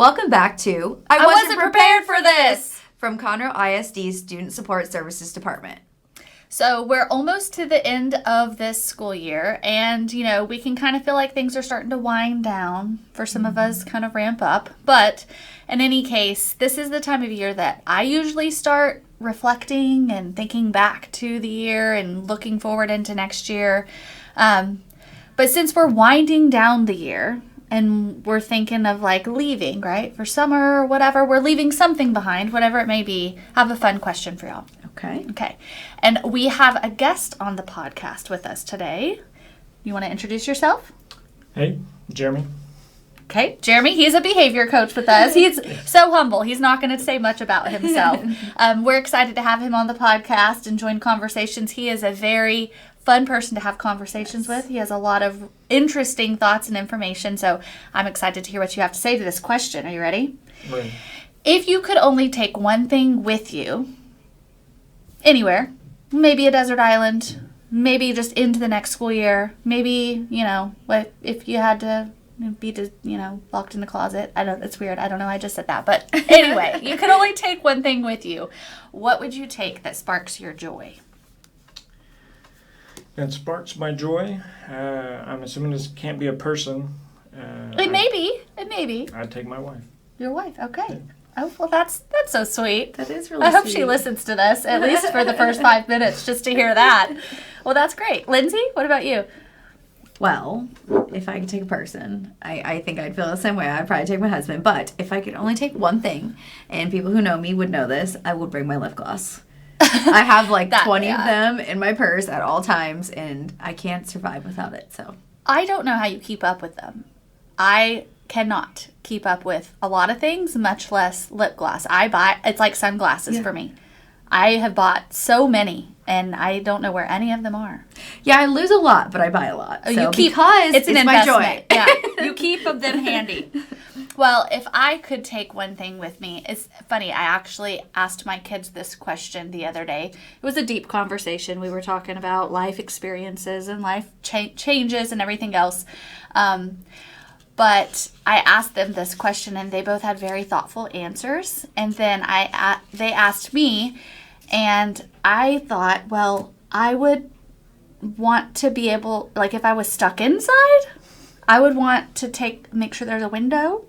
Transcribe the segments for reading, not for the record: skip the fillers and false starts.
Welcome back to I Wasn't Prepared for This from Conroe ISD Student Support Services Department. So we're almost to the end of this school year, and, we can kind of feel like things are starting to wind down for some of us, kind of ramp up. But in any case, this is the time of year that I usually start reflecting and thinking back to the year and looking forward into next year. But since we're winding down the year and we're thinking of leaving, right, for summer or whatever, we're leaving something behind, whatever it may be, I have a fun question for y'all. Okay. And we have a guest on the podcast with us today. You want to introduce yourself? Hey, Jeremy. Okay, Jeremy, he's a behavior coach with us. He's so humble. He's not going to say much about himself. We're excited to have him on the podcast and join conversations. He is a very fun person to have conversations with. He has a lot of interesting thoughts and information, so I'm excited to hear what you have to say to this question. Are you ready? Ready. If you could only take one thing with you, anywhere, maybe a desert island, maybe just into the next school year, maybe, if you had to be, locked in the closet. I know, that's weird. I don't know. I just said that. But anyway, you could only take one thing with you. What would you take that sparks your joy? That sparks my joy. I'm assuming this can't be a person. It may be. I'd take my wife. Your wife. Okay. Yeah. Oh, well, that's so sweet. That is really I hope sweet. she listens to this, at least for the first 5 minutes, just to hear that. Well, that's great. Lindsay, what about you? Well, if I could take a person, I think I'd feel the same way. I'd probably take my husband. But if I could only take one thing, and people who know me would know this, I would bring my lip gloss. I have 20 of them in my purse at all times, and I can't survive without it. So I don't know how you keep up with them. I cannot keep up with a lot of things, much less lip gloss. It's like sunglasses for me. I have bought so many, and I don't know where any of them are. Yeah, I lose a lot, but I buy a lot. Oh, So you keep, because it's an my investment. joy. Yeah, you keep them handy. Well, if I could take one thing with me, it's funny. I actually asked my kids this question the other day. It was a deep conversation. We were talking about life experiences and life changes and everything else. But I asked them this question, and they both had very thoughtful answers. And then they asked me, and I thought, well, I would want to be able, if I was stuck inside, I would want to make sure there's a window,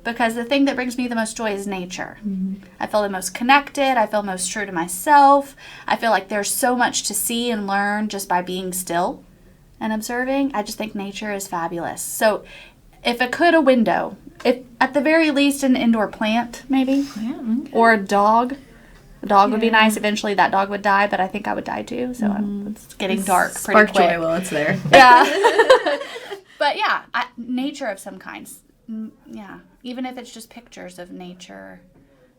because the thing that brings me the most joy is nature. Mm-hmm. I feel the most connected. I feel most true to myself. I feel like there's so much to see and learn just by being still and observing. I just think nature is fabulous. So if it could, a window, if at the very least an indoor plant, maybe, or a dog. A dog would be nice. Eventually that dog would die, but I think I would die too. So it's getting dark pretty Spark quick. joy while it's there. Yeah. But yeah, nature of some kinds. Yeah. Even if it's just pictures of nature.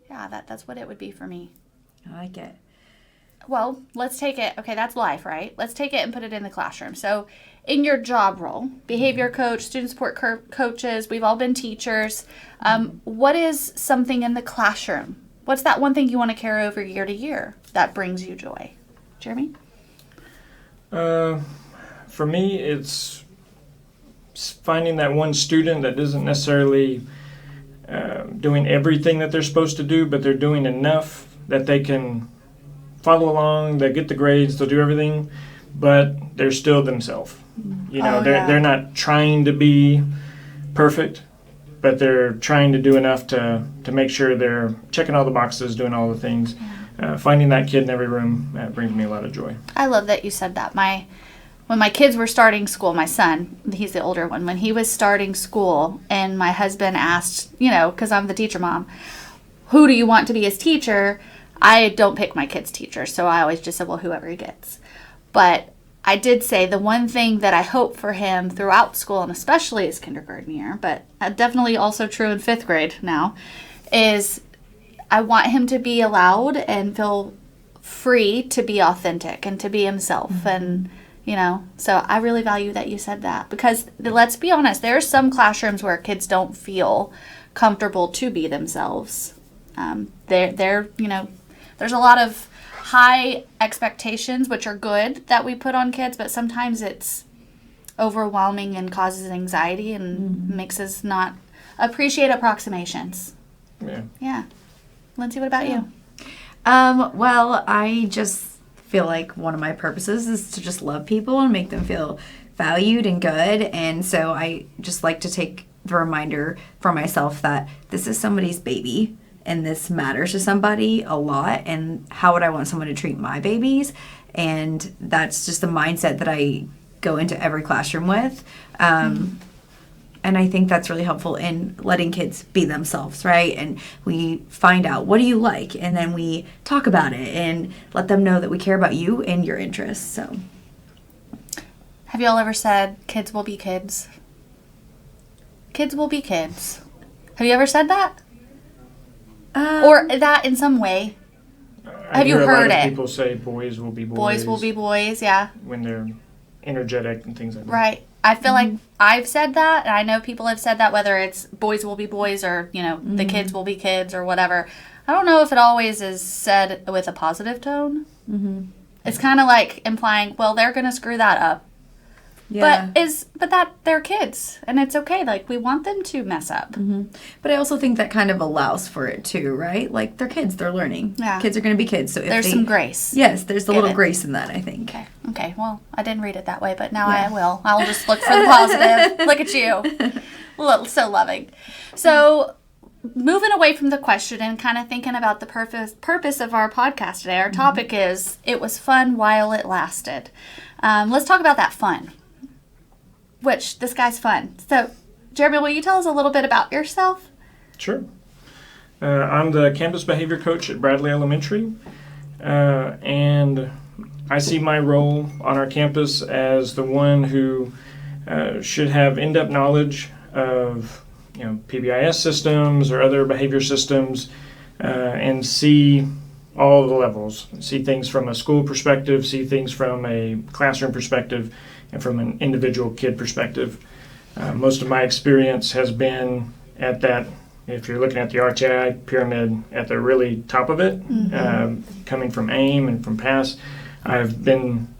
Yeah, that's what it would be for me. I like it. Well, let's take it. Okay, that's life, right? Let's take it and put it in the classroom. So in your job role, behavior coach, student support coaches, we've all been teachers. What is something in the classroom? What's that one thing you want to carry over year to year that brings you joy? Jeremy? For me, it's finding that one student that isn't necessarily doing everything that they're supposed to do, but they're doing enough that they can follow along, they get the grades, they'll do everything, but they're still themselves. They're not trying to be perfect, but they're trying to do enough to make sure they're checking all the boxes, doing all the things. Finding that kid in every room brings me a lot of joy. I love that you said that. When my kids were starting school, my son, he's the older one, when he was starting school and my husband asked, because I'm the teacher mom, who do you want to be his teacher? I don't pick my kids' teachers, so I always just said, well, whoever he gets. But I did say the one thing that I hope for him throughout school, and especially his kindergarten year, but definitely also true in 5th grade now, is I want him to be allowed and feel free to be authentic and to be himself. Mm-hmm. And, so I really value that you said that, because let's be honest, there are some classrooms where kids don't feel comfortable to be themselves. There's a lot of high expectations, which are good, that we put on kids, but sometimes it's overwhelming and causes anxiety and makes us not appreciate approximations. Yeah. Yeah. Lindsay, what about you? Well, I just feel like one of my purposes is to just love people and make them feel valued and good. And so I just like to take the reminder for myself that this is somebody's baby and this matters to somebody a lot. And how would I want someone to treat my babies? And that's just the mindset that I go into every classroom with. And I think that's really helpful in letting kids be themselves, right? And we find out, what do you like? And then we talk about it and let them know that we care about you and your interests. So, Have y'all ever said, kids will be kids? Kids will be kids. Have you ever said that? Or that in some way? I Have you hear a lot heard of it? people say boys will be boys. Boys will be boys, yeah. when they're energetic and things like that. Right. I feel like I've said that, and I know people have said that, whether it's boys will be boys or, the kids will be kids or whatever. I don't know if it always is said with a positive tone. It's kind of like implying, well, they're going to screw that up. yeah. But that they're kids, and it's okay. Like, we want them to mess up. But I also think that kind of allows for it too, right? Like, they're kids, they're learning. Yeah. Kids are going to be kids. So if There's some grace. Yes, there's a little Given. grace in that, I think. Okay. Well, I didn't read it that way, but now I will. I'll just look for the positive. Look at you. So loving. So, moving away from the question and kind of thinking about the purpose of our podcast today, our topic is, it was fun while it lasted. Let's talk about that fun. Which, this guy's fun. So, Jeremy, will you tell us a little bit about yourself? Sure. I'm the campus behavior coach at Bradley Elementary, and I see my role on our campus as the one who should have in-depth knowledge of PBIS systems or other behavior systems, and see all the levels. See things from a school perspective, see things from a classroom perspective, and from an individual kid perspective. Most of my experience has been at that, if you're looking at the RTI pyramid, at the really top of it, coming from AIM and from PASS. I've been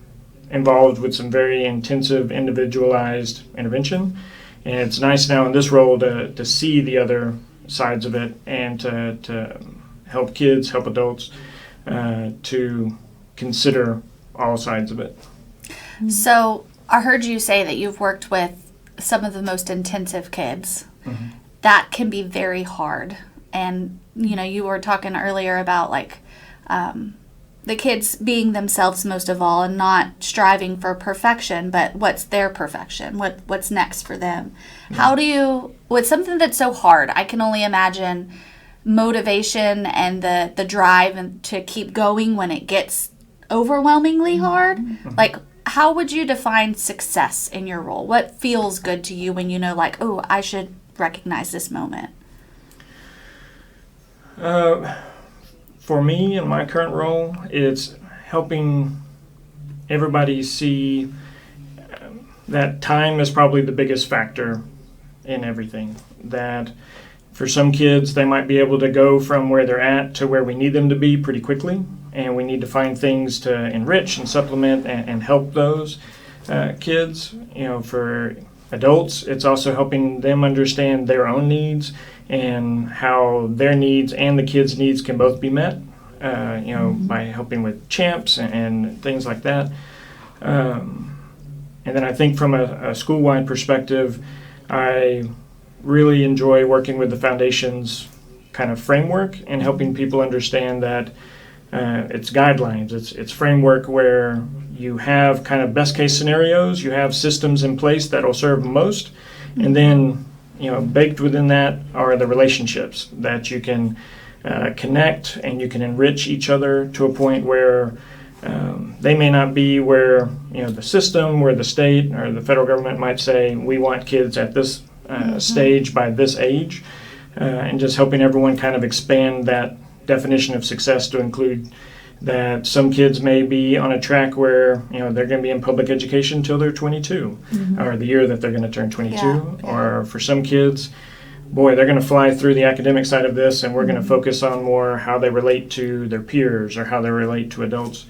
involved with some very intensive individualized intervention, and it's nice now in this role to see the other sides of it and to help kids, help adults to consider all sides of it. So, I heard you say that you've worked with some of the most intensive kids. That can be very hard. And, you were talking earlier about, like, the kids being themselves most of all and not striving for perfection, but what's their perfection? What's next for them? How do you, with something that's so hard, I can only imagine motivation and the drive and to keep going when it gets overwhelmingly hard. Like, how would you define success in your role? What feels good to you when you know, like, oh, I should recognize this moment? For me, in my current role, it's helping everybody see that time is probably the biggest factor in everything. That for some kids, they might be able to go from where they're at to where we need them to be pretty quickly, and we need to find things to enrich and supplement and help those kids. For adults, it's also helping them understand their own needs and how their needs and the kids' needs can both be met, by helping with champs and things like that. And then I think from a school-wide perspective, I really enjoy working with the Foundation's kind of framework and helping people understand that it's guidelines, it's framework where you have kind of best case scenarios, you have systems in place that will serve most, and then baked within that are the relationships that you can connect and you can enrich each other to a point where they may not be where the system, where the state or the federal government might say we want kids at this stage by this age, and just helping everyone kind of expand that definition of success to include that some kids may be on a track where they're going to be in public education till they're 22, or the year that they're going to turn 22, or for some kids, boy, they're going to fly through the academic side of this, and we're going to focus on more how they relate to their peers or how they relate to adults.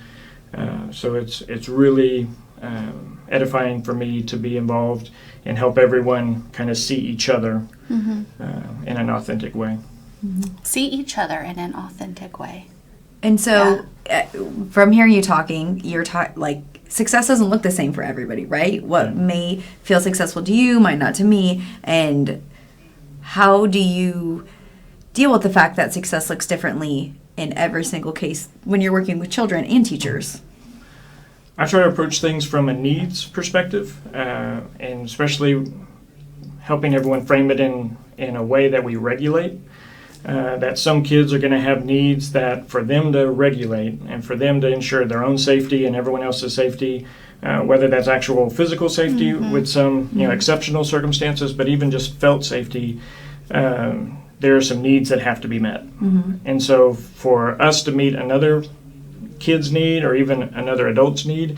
So it's really edifying for me to be involved and help everyone kind of see each other in an authentic way. See each other in an authentic way. And so, from hearing you talking, like success doesn't look the same for everybody, right? What may feel successful to you might not to me. And how do you deal with the fact that success looks differently in every single case when you're working with children and teachers? I try to approach things from a needs perspective, and especially helping everyone frame it in a way that we regulate. That some kids are going to have needs that for them to regulate and for them to ensure their own safety and everyone else's safety, whether that's actual physical safety with some exceptional circumstances, but even just felt safety, there are some needs that have to be met. And so for us to meet another kid's need or even another adult's need,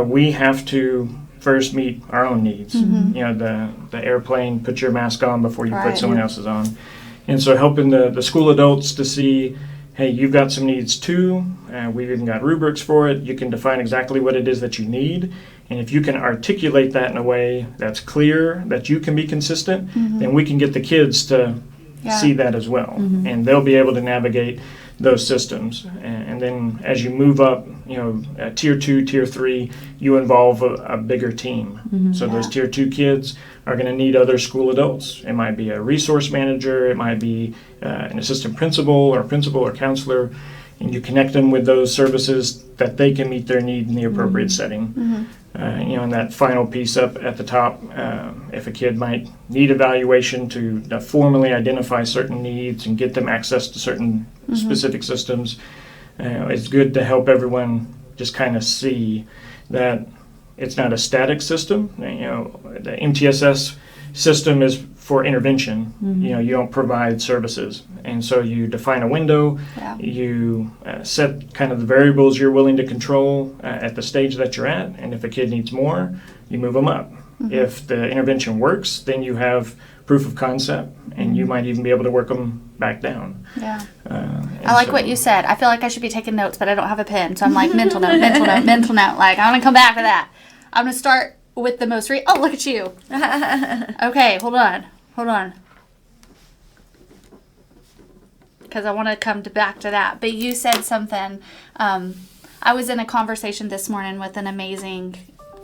we have to first meet our own needs. The airplane, put your mask on before you put someone else's on. And so helping the school adults to see, hey, you've got some needs too. We've even got rubrics for it. You can define exactly what it is that you need. And if you can articulate that in a way that's clear, that you can be consistent, then we can get the kids to see that as well. And they'll be able to navigate those systems. And then as you move up, tier 2, tier 3, you involve a bigger team. So those tier 2 kids are going to need other school adults. It might be a resource manager, it might be an assistant principal or counselor, and you connect them with those services that they can meet their need in the appropriate setting. And that final piece up at the top, if a kid might need evaluation to formally identify certain needs and get them access to certain specific systems, it's good to help everyone just kind of see that it's not a static system. The MTSS system is for intervention. You don't provide services. And so you define a window, you set kind of the variables you're willing to control at the stage that you're at, and if a kid needs more, you move them up. If the intervention works, then you have proof of concept, and you might even be able to work them back down. I like what you said. I feel like I should be taking notes, but I don't have a pen, so I'm like, mental note. Like, I want to come back to that. I'm going to start with the most oh, look at you. Okay, hold on. Because I want to come back to that. But you said something. I was in a conversation this morning with an amazing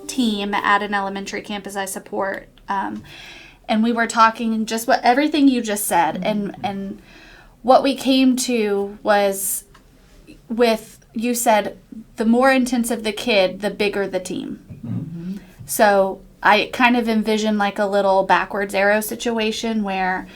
team at an elementary campus I support. And we were talking just everything you just said. And what we came to was you said, the more intensive the kid, the bigger the team. So I kind of envision like a little backwards arrow situation where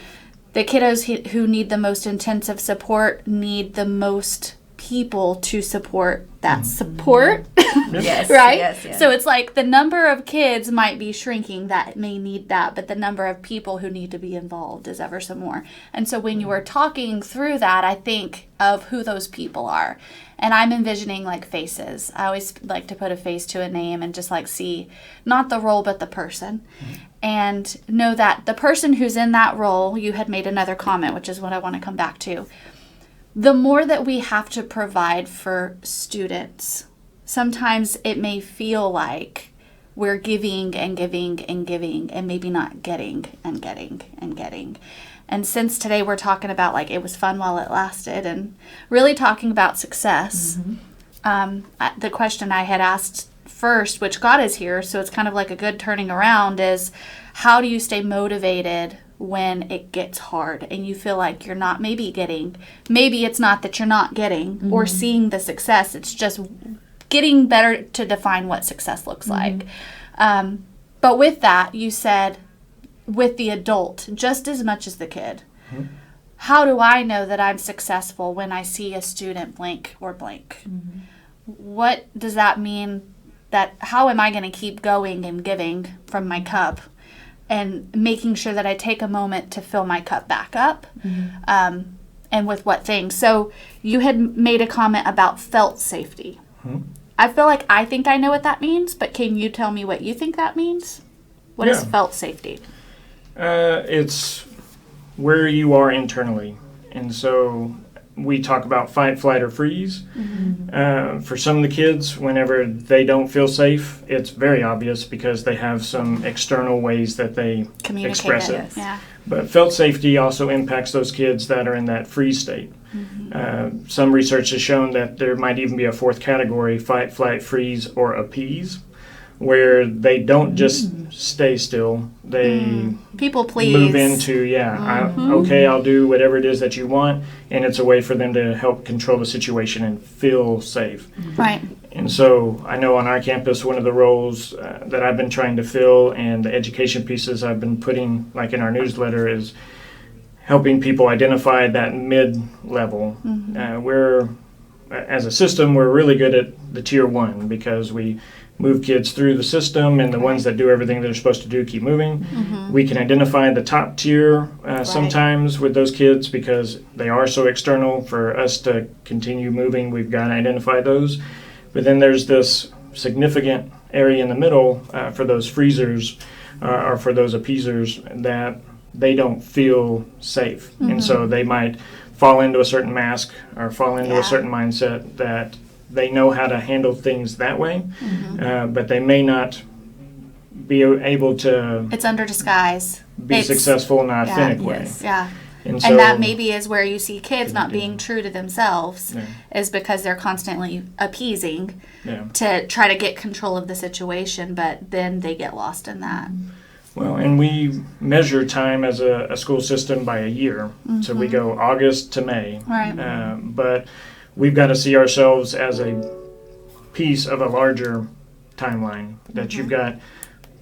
the kiddos who need the most intensive support need the most people to support that support. Yes. Right? Yes. So it's like the number of kids might be shrinking that may need that, but the number of people who need to be involved is ever so more. And so when you were talking through that, I think of who those people are. And I'm envisioning like faces. I always like to put a face to a name and just like see not the role, but the person. And know that the person who's in that role, you had made another comment, which is what I want to come back to. The more that we have to provide for students, sometimes it may feel like we're giving and giving and giving and maybe not getting and getting and getting. And since today we're talking about like it was fun while it lasted and really talking about success, the question I had asked first, which God is here, so it's kind of like a good turning around, is how do you stay motivated when it gets hard and you feel like you're not maybe it's not that you're not getting or seeing the success, it's just getting better to define what success looks like. But with that, you said with the adult just as much as the kid. How do I know that I'm successful when I see a student blank or blank? What does that mean? That how am I going to keep going and giving from my cup and making sure that I take a moment to fill my cup back up? And with what things? So you had made a comment about felt safety. I feel like I think I know what that means, but can you tell me what you think that means? What is felt safety? It's where you are internally. And so we talk about fight, flight, or freeze. For some of the kids, whenever they don't feel safe, it's very obvious because they have some external ways that they Communicate express it. it. Yeah. But felt safety also impacts those kids that are in that freeze state. Some research has shown that there might even be a fourth category, fight, flight, freeze, or appease, where they don't just stay still. They People please. move into, okay, I'll do whatever it is that you want, and it's a way for them to help control the situation and feel safe. Right. And so I know on our campus, one of the roles that I've been trying to fill and the education pieces I've been putting, like in our newsletter, is helping people identify that mid-level. We're, as a system, we're really good at the tier 1 because we move kids through the system, and the ones that do everything they're supposed to do keep moving. We can identify the top tier sometimes with those kids because they are so external. For us to continue moving, we've got to identify those. But then there's this significant area in the middle for those freezers or for those appeasers that they don't feel safe. And so they might fall into a certain mask or fall into a certain mindset that they know how to handle things that way, but they may not be able to It's under disguise. be successful in an authentic way. Yes. Yeah. And And that maybe is where you see kids not Yeah. being true to themselves, is because they're constantly appeasing yeah. to try to get control of the situation, but then they get lost in that. Well, and we measure time as a school system by a year. So we go August to May. Right. But we've got to see ourselves as a piece of a larger timeline, that you've got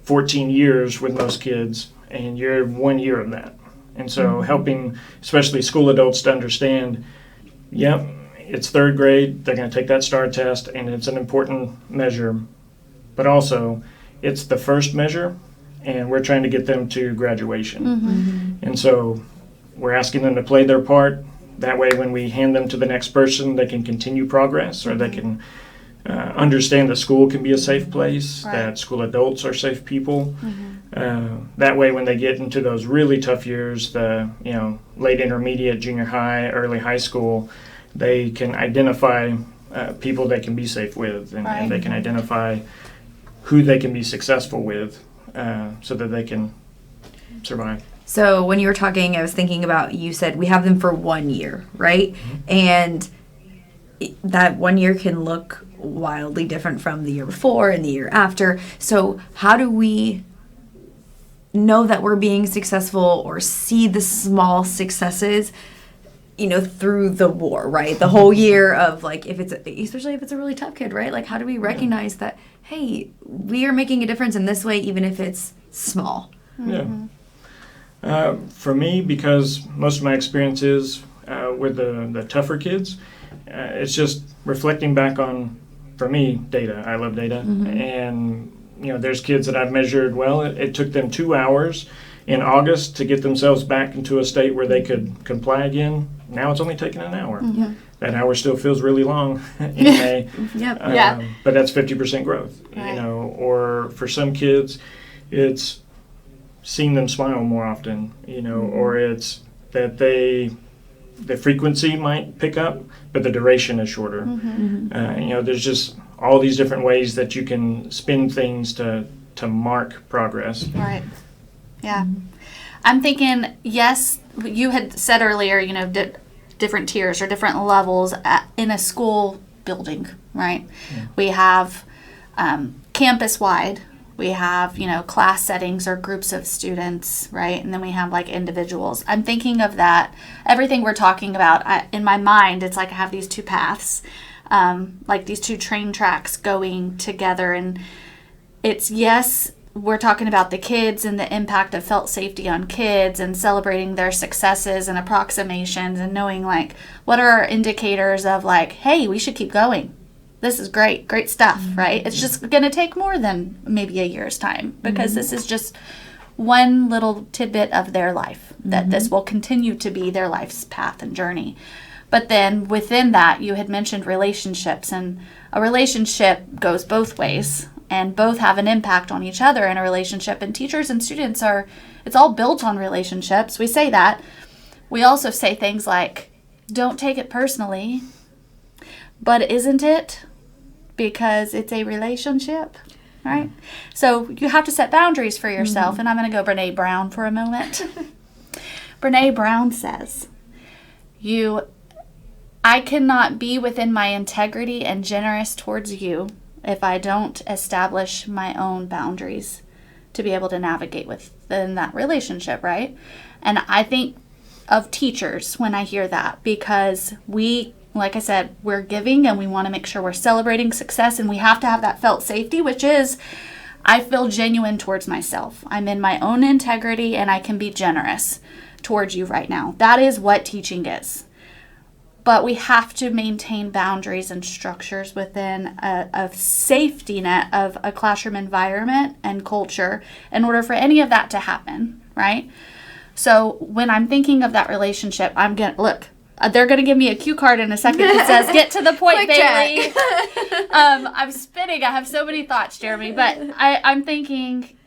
14 years with most kids, and you're 1 year of that. And so helping, especially school adults, to understand, it's third grade, they're going to take that STAR test, and it's an important measure. But also, it's the first measure, and we're trying to get them to graduation. And so we're asking them to play their part. That way, when we hand them to the next person, they can continue progress, or they can understand that school can be a safe place, that school adults are safe people. That way, when they get into those really tough years, the late intermediate, junior high, early high school, they can identify people they can be safe with, and they can identify who they can be successful with, so that they can survive. So when you were talking, I was thinking about, you said we have them for 1 year, right? And that 1 year can look wildly different from the year before and the year after. So how do we know that we're being successful, or see the small successes, through the war, right? The whole year of, like, especially if it's a really tough kid, right? Like, how do we recognize that, hey, we are making a difference in this way, even if it's small? For me, because most of my experience is with the tougher kids, it's just reflecting back on, for me, data. I love data. And, there's kids that I've measured, it took them 2 hours in August to get themselves back into a state where they could comply again. Now it's only taken an hour. That hour still feels really long in May. But that's 50% growth, or for some kids, it's seeing them smile more often, or it's that the frequency might pick up, but the duration is shorter. There's just all these different ways that you can spin things to mark progress. Right. Yeah. I'm thinking, yes, you had said earlier, different tiers or different levels in a school building, right? We have campus-wide. We have, class settings or groups of students, right? And then we have, like, individuals. I'm thinking of that. Everything we're talking about, in my mind, it's like I have these two paths, like these two train tracks going together. And it's, yes, we're talking about the kids and the impact of felt safety on kids and celebrating their successes and approximations and knowing, like, what are our indicators of, like, hey, we should keep going. This is great stuff, right? It's just going to take more than maybe a year's time, because this is just one little tidbit of their life, that this will continue to be their life's path and journey. But then within that, you had mentioned relationships, and a relationship goes both ways, and both have an impact on each other in a relationship. And teachers and students it's all built on relationships. We say that. We also say things like, don't take it personally. But isn't it? Because it's a relationship, right? So you have to set boundaries for yourself. And I'm going to go Brene Brown for a moment. Brene Brown says, I cannot be within my integrity and generous towards you if I don't establish my own boundaries to be able to navigate within that relationship, right? And I think of teachers when I hear that, because like I said, we're giving and we want to make sure we're celebrating success, and we have to have that felt safety, which is I feel genuine towards myself. I'm in my own integrity and I can be generous towards you right now. That is what teaching is. But we have to maintain boundaries and structures within a safety net of a classroom environment and culture in order for any of that to happen, right? So when I'm thinking of that relationship, they're going to give me a cue card in a second that says, get to the point, Bailey. I'm spinning. I have so many thoughts, Jeremy. But I'm thinking,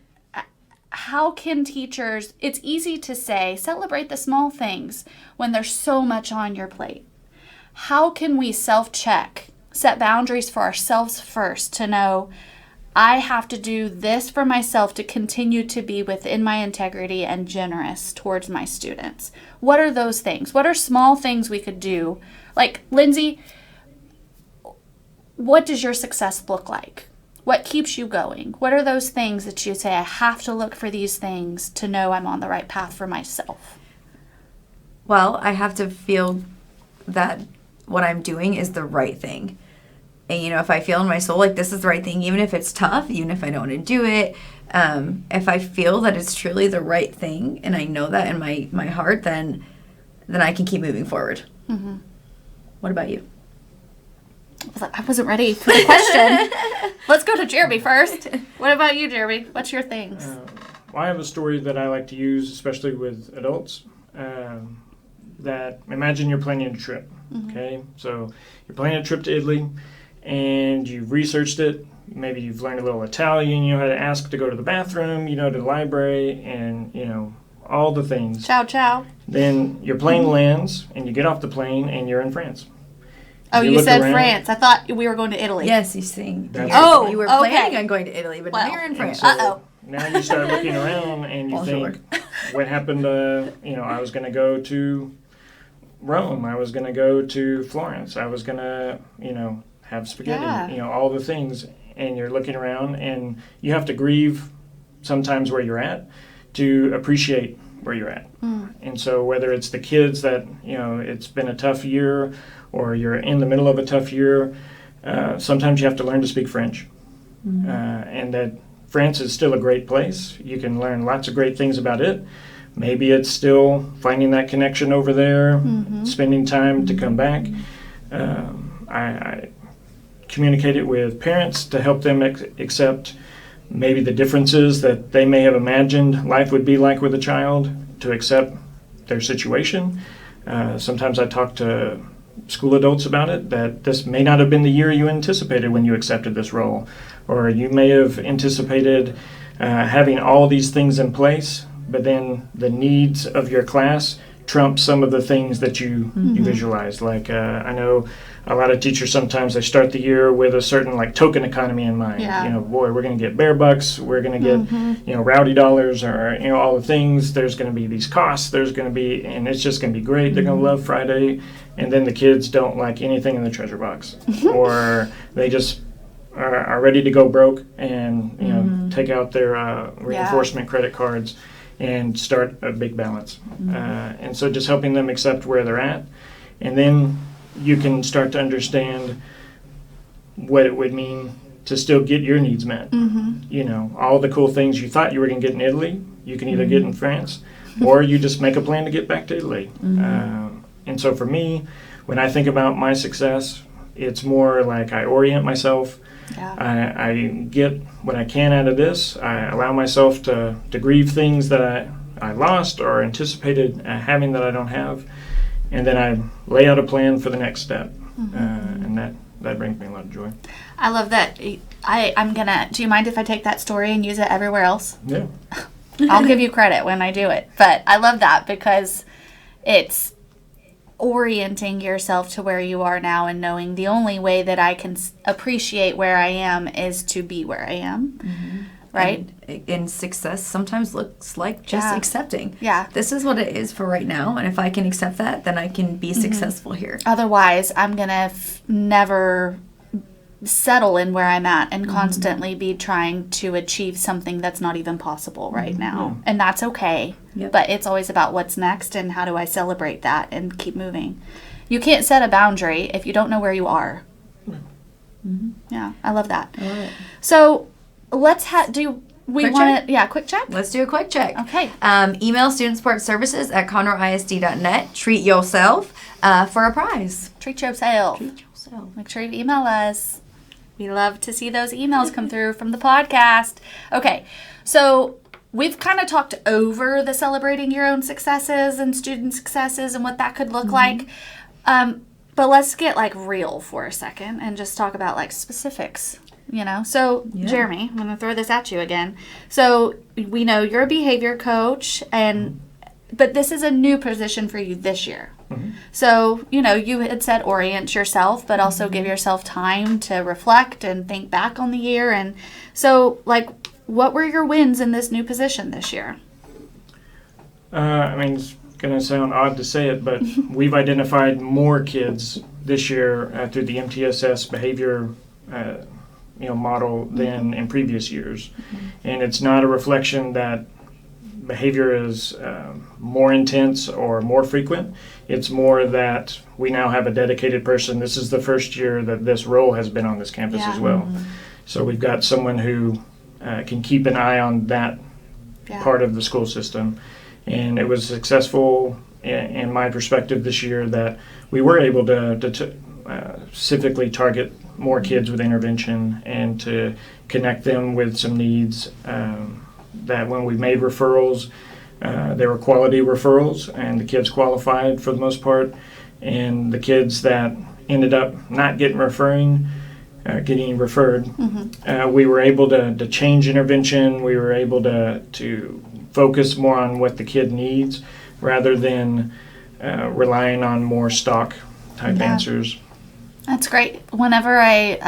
how can teachers, it's easy to say, celebrate the small things when there's so much on your plate. How can we self-check, set boundaries for ourselves first to know, I have to do this for myself to continue to be within my integrity and generous towards my students? What are those things? What are small things we could do? Like, Lindsay, what does your success look like? What keeps you going? What are those things that you say, I have to look for these things to know I'm on the right path for myself? Well, I have to feel that what I'm doing is the right thing. And, if I feel in my soul like this is the right thing, even if it's tough, even if I don't want to do it, if I feel that it's truly the right thing and I know that in my heart, then I can keep moving forward. Mm-hmm. What about you? Well, I wasn't ready for the question. Let's go to Jeremy first. What about you, Jeremy? What's your things? I have a story that I like to use, especially with adults. That imagine you're planning a trip. Okay, so you're planning a trip to Italy, and you've researched it. Maybe you've learned a little Italian. You know how to ask to go to the bathroom. You know, to the library, and all the things. Ciao, ciao. Then your plane lands, and you get off the plane, and you're in France. Oh, you said around. France. I thought we were going to Italy. Yes, you sing. You were planning on going to Italy, but now you're in France. So now you start looking around, and you think, what happened to, I was going to go to Rome. I was going to go to Florence. I was going to, have spaghetti, all the things. And you're looking around, and you have to grieve sometimes where you're at to appreciate where you're at. And so whether it's the kids that, it's been a tough year, or you're in the middle of a tough year, sometimes you have to learn to speak French. And that France is still a great place. You can learn lots of great things about it. Maybe it's still finding that connection over there, spending time to come back. I communicate it with parents to help them accept maybe the differences that they may have imagined life would be like with a child, to accept their situation. Sometimes I talk to school adults about it, that this may not have been the year you anticipated when you accepted this role, or you may have anticipated having all these things in place, but then the needs of your class trump some of the things that you visualize. Like I know a lot of teachers, sometimes they start the year with a certain token economy in mind. Boy, we're going to get bear bucks, we're going to get rowdy dollars, or all the things. There's going to be these costs, and it's just going to be great. They're going to love Friday. And then the kids don't like anything in the treasure box, or they just are ready to go broke and take out their reinforcement credit cards and start a big balance. And so just helping them accept where they're at, and then you can start to understand what it would mean to still get your needs met. All the cool things you thought you were going to get in Italy, you can either get in France, or you just make a plan to get back to Italy. And so for me, when I think about my success, it's more like I orient myself. I get what I can out of this. I allow myself to grieve things that I lost or anticipated having that I don't have. And then I lay out a plan for the next step. And that brings me a lot of joy. I love that. Do you mind if I take that story and use it everywhere else? Yeah. I'll give you credit when I do it. But I love that because it's orienting yourself to where you are now and knowing the only way that I can appreciate where I am is to be where I am. Right? And success sometimes looks like just accepting. Yeah. This is what it is for right now, and if I can accept that, then I can be successful here. Otherwise, I'm going to never settle in where I'm at and constantly be trying to achieve something that's not even possible right now. And that's okay. Yep. But it's always about what's next and how do I celebrate that and keep moving. You can't set a boundary if you don't know where you are. Yeah, I love that. I love it. So let's do we Quick want check? to, quick check? Let's do a quick check. Okay. Email studentsportservices@conroeisd.net. Treat yourself for a prize. Treat yourself. Treat yourself. Make sure you email us. We love to see those emails come through from the podcast. Okay, so we've kind of talked over the celebrating your own successes and student successes and what that could look like. But let's get like real for a second and just talk about like specifics. So Jeremy, I'm going to throw this at you again. So we know you're a behavior coach, but this is a new position for you this year. So, you had said orient yourself, but also give yourself time to reflect and think back on the year. And so, what were your wins in this new position this year? It's going to sound odd to say it, but we've identified more kids this year through the MTSS behavior model than in previous years. And it's not a reflection that behavior is more intense or more frequent. It's more that we now have a dedicated person. This is the first year that this role has been on this campus as well. So we've got someone who can keep an eye on that part of the school system. And it was successful in my perspective this year that we were able to specifically target more kids with intervention and to connect them with some needs that when we made referrals, they were quality referrals and the kids qualified for the most part. And the kids that ended up not getting referred, we were able to change intervention. We were able to focus more on what the kid needs rather than relying on more stock type answers. That's great. Whenever I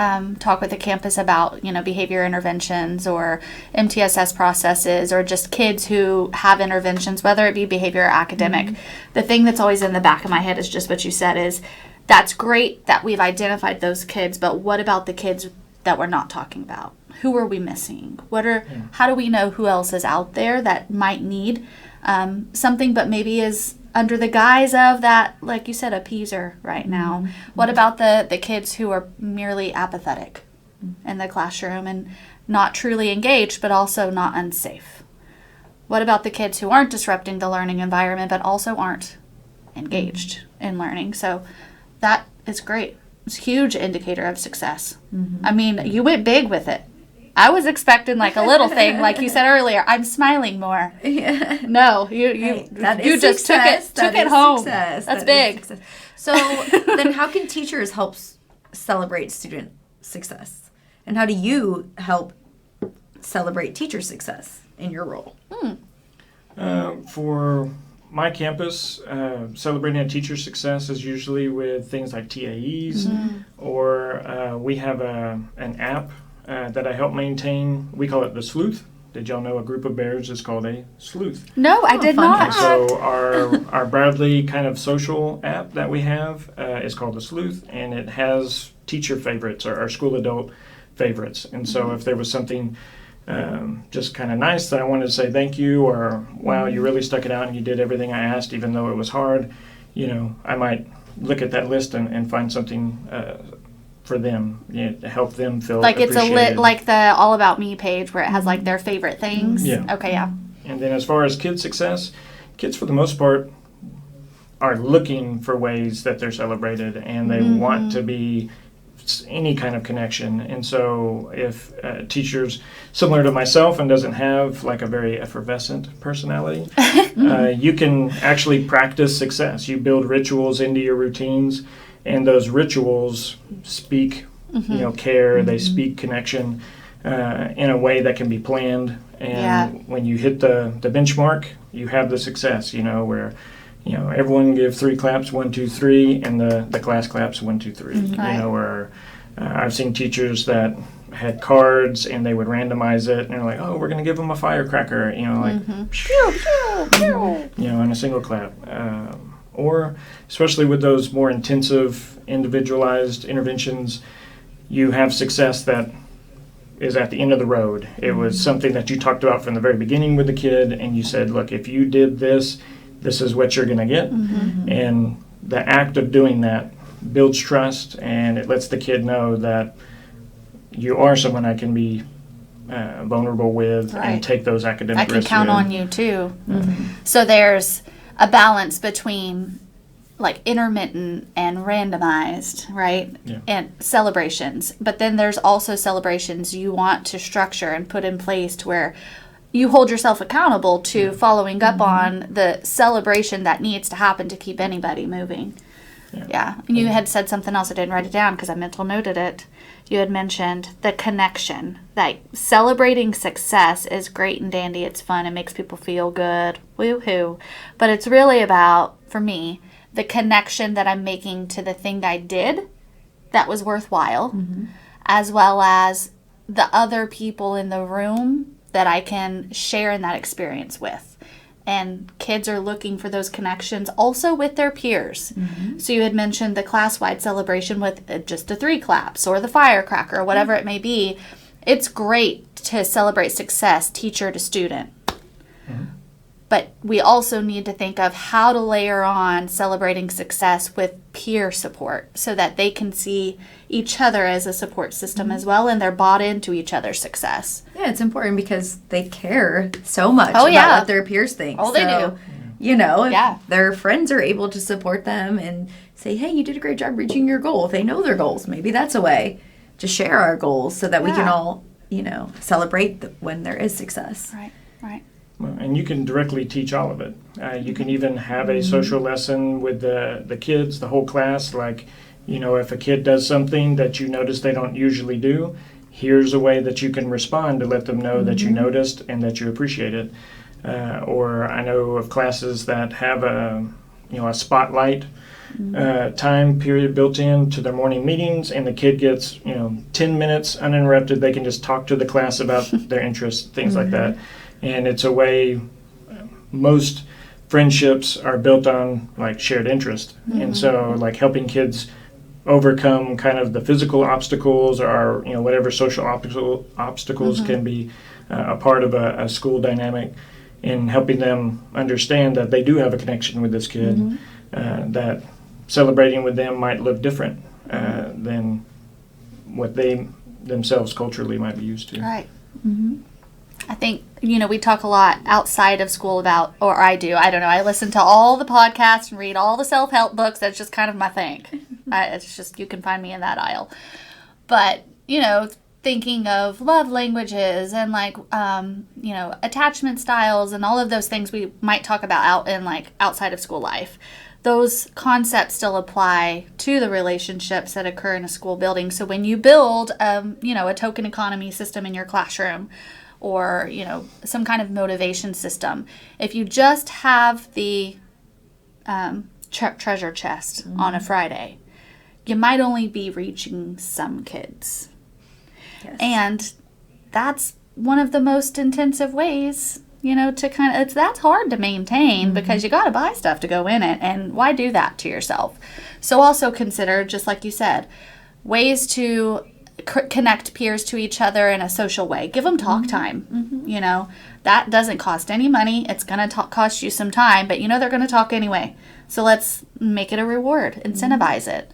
talk with the campus about, behavior interventions or MTSS processes or just kids who have interventions, whether it be behavior or academic, the thing that's always in the back of my head is just what you said is, that's great that we've identified those kids, but what about the kids that we're not talking about? Who are we missing? How do we know who else is out there that might need something but maybe is under the guise of that, like you said, appeaser right now? What about the kids who are merely apathetic in the classroom and not truly engaged, but also not unsafe? What about the kids who aren't disrupting the learning environment, but also aren't engaged in learning? So that is great. It's a huge indicator of success. I mean, you went big with it. I was expecting like a little thing, like you said earlier. I'm smiling more. Yeah. No, you just took it home. Success. That's big. So then, how can teachers help celebrate student success, and how do you help celebrate teacher success in your role? For my campus, celebrating a teacher's success is usually with things like TAEs, or we have an app that I help maintain. We call it the Sleuth. Did y'all know a group of bears is called a sleuth? No, I did fun not. And so our Bradley kind of social app that we have is called the Sleuth, and it has teacher favorites or our school adult favorites. And so if there was something just kind of nice that I wanted to say thank you, or wow, you really stuck it out and you did everything I asked even though it was hard, I might look at that list and find something for them, to help them feel like appreciated. It's like the All About Me page where it has like their favorite things. Yeah. Okay, yeah. And then as far as kids' success, kids for the most part are looking for ways that they're celebrated, and they want to be any kind of connection. And so if teachers similar to myself and doesn't have like a very effervescent personality, you can actually practice success. You build rituals into your routines, and those rituals speak care, they speak connection in a way that can be planned. And when you hit the benchmark, you have the success, where everyone give 3 claps, 1, 2, 3, and the class claps 1, 2, 3. Right. Or I've seen teachers that had cards and they would randomize it, and they're like, oh, we're going to give them a firecracker, Pew, pew, pew. in a single clap. Or especially with those more intensive, individualized interventions, you have success that is at the end of the road. It was something that you talked about from the very beginning with the kid, and you said, look, if you did this, this is what you're going to get. And the act of doing that builds trust, and it lets the kid know that you are someone I can be vulnerable with Right. and take those academic I can risks count with. on you too. So there's a balance between like intermittent and randomized, right? Yeah. And celebrations. But then there's also celebrations you want to structure and put in place to where you hold yourself accountable to following up on the celebration that needs to happen to keep anybody moving. Yeah. And you had said something else. I didn't write it down because I mental noted it. You had mentioned the connection. Like celebrating success is great and dandy. It's fun. It makes people feel good. Woohoo. But it's really about, for me, the connection that I'm making to the thing I did that was worthwhile, as well as the other people in the room that I can share in that experience with. And kids are looking for those connections also with their peers. So you had mentioned the class-wide celebration with just the 3 claps or the firecracker or whatever it may be. It's great to celebrate success, teacher to student. But we also need to think of how to layer on celebrating success with peer support so that they can see each other as a support system as well, and they're bought into each other's success. Yeah, it's important because they care so much Oh, about yeah. what their peers think. Oh, they So, do. If Yeah. their friends are able to support them and say, hey, you did a great job reaching your goal. If they know their goals, maybe that's a way to share our goals so that we can Yeah. all, celebrate when there is success. Right, right. Well, and you can directly teach all of it. You can even have a social lesson with the kids, the whole class. Like, if a kid does something that you notice they don't usually do, here's a way that you can respond to let them know that you noticed and that you appreciate it. Or I know of classes that have a spotlight time period built in to their morning meetings, and the kid gets 10 minutes uninterrupted. They can just talk to the class about their interests, things like that. And it's a way most friendships are built on like shared interest. And so like helping kids overcome kind of the physical obstacles or whatever social obstacles can be a part of a school dynamic, and helping them understand that they do have a connection with this kid, that celebrating with them might look different than what they themselves culturally might be used to. Right. I think, we talk a lot outside of school about, or I do, I don't know, I listen to all the podcasts and read all the self-help books. That's just kind of my thing. It's just, you can find me in that aisle. But, thinking of love languages and like, attachment styles and all of those things we might talk about out in like outside of school life. Those concepts still apply to the relationships that occur in a school building. So when you build, a token economy system in your classroom, or some kind of motivation system, if you just have the treasure chest on a Friday, you might only be reaching some kids. Yes. And that's one of the most intensive ways, to that's hard to maintain because you got to buy stuff to go in it. And why do that to yourself? So also consider, just like you said, ways to connect peers to each other in a social way. Give them talk time. That doesn't cost any money. It's going to cost you some time, but they're going to talk anyway. So let's make it a reward, incentivize it.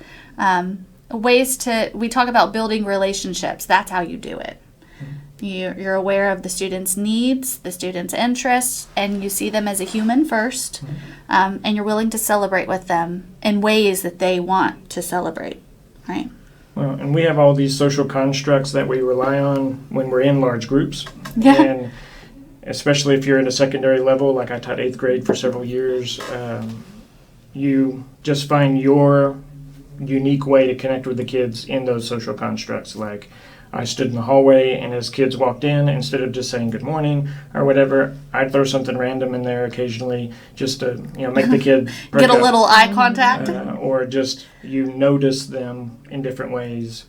We talk about building relationships. That's how you do it. You're aware of the student's needs, the student's interests, and you see them as a human first, and you're willing to celebrate with them in ways that they want to celebrate, right? Well, and we have all these social constructs that we rely on when we're in large groups. Yeah. And especially if you're in a secondary level, like I taught 8th grade for several years, you just find your unique way to connect with the kids in those social constructs. Like, I stood in the hallway, and as kids walked in, instead of just saying good morning or whatever, I'd throw something random in there occasionally just to make the kid perk Get a up. little eye contact. Or just you notice them in different ways.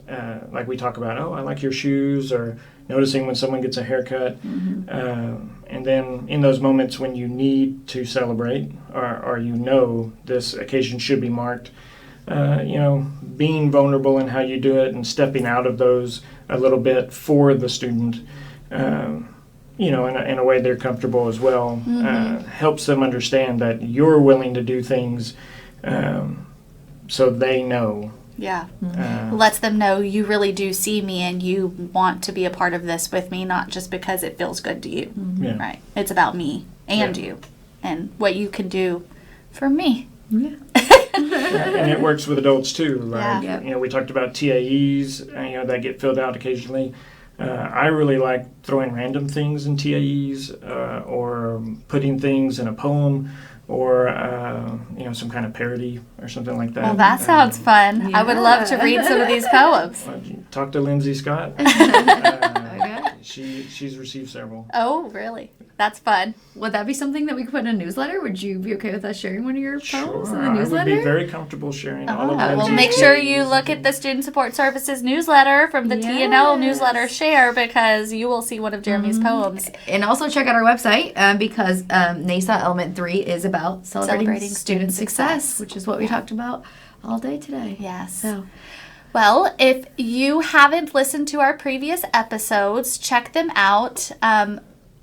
Like we talk about, oh, I like your shoes, or noticing when someone gets a haircut. And then in those moments when you need to celebrate, or this occasion should be marked, being vulnerable in how you do it and stepping out of those a little bit for the student, in a way they're comfortable as well, helps them understand that you're willing to do things so they know. Yeah. Lets them know you really do see me and you want to be a part of this with me, not just because it feels good to you. Yeah. Right. It's about me and you and what you can do for me. Yeah. And it works with adults too. Like, Yeah. we talked about TAEs, that get filled out occasionally. I really like throwing random things in TAEs, or putting things in a poem, or some kind of parody or something like that. Well, that sounds fun. I would love to read some of these poems. Talk to Lindsay Scott. Okay. She's received several. Oh, really? That's fun. Would that be something that we could put in a newsletter? Would you be okay with us sharing one of your poems in the I would newsletter? be very comfortable sharing all of Well, Lindsay's make sure you TAEs. look at the Student Support Services newsletter from the TNL newsletter share, because you will see one of Jeremy's poems. And also check out our website, because NASA Element 3 is about celebrating student success, which is what we talked about all day today. Yes. So, Well, if you haven't listened to our previous episodes, check them out.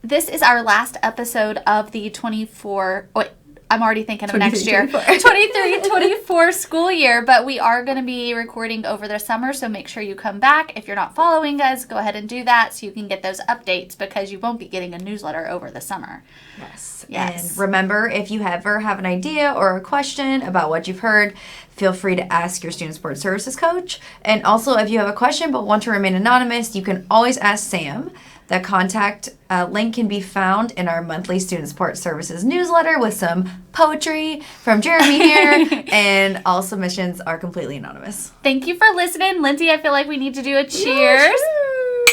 This is our last episode of the 24... Wait, I'm already thinking of next year. 23-24 school year, but we are going to be recording over the summer, so make sure you come back. If you're not following us, go ahead and do that so you can get those updates, because you won't be getting a newsletter over the summer. yes. Yes. And remember, if you ever have an idea or a question about what you've heard, feel free to ask your Student Support Services coach. And also, if you have a question but want to remain anonymous, you can always ask Sam. The contact link can be found in our monthly Student Support Services newsletter with some poetry from Jeremy here, and all submissions are completely anonymous. Thank you for listening. Lindsay, I feel like we need to do a cheers.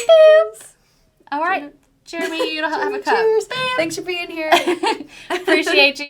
Cheers. All right. Jeremy, you don't have a cup. Cheers. Thanks for being here. Appreciate you.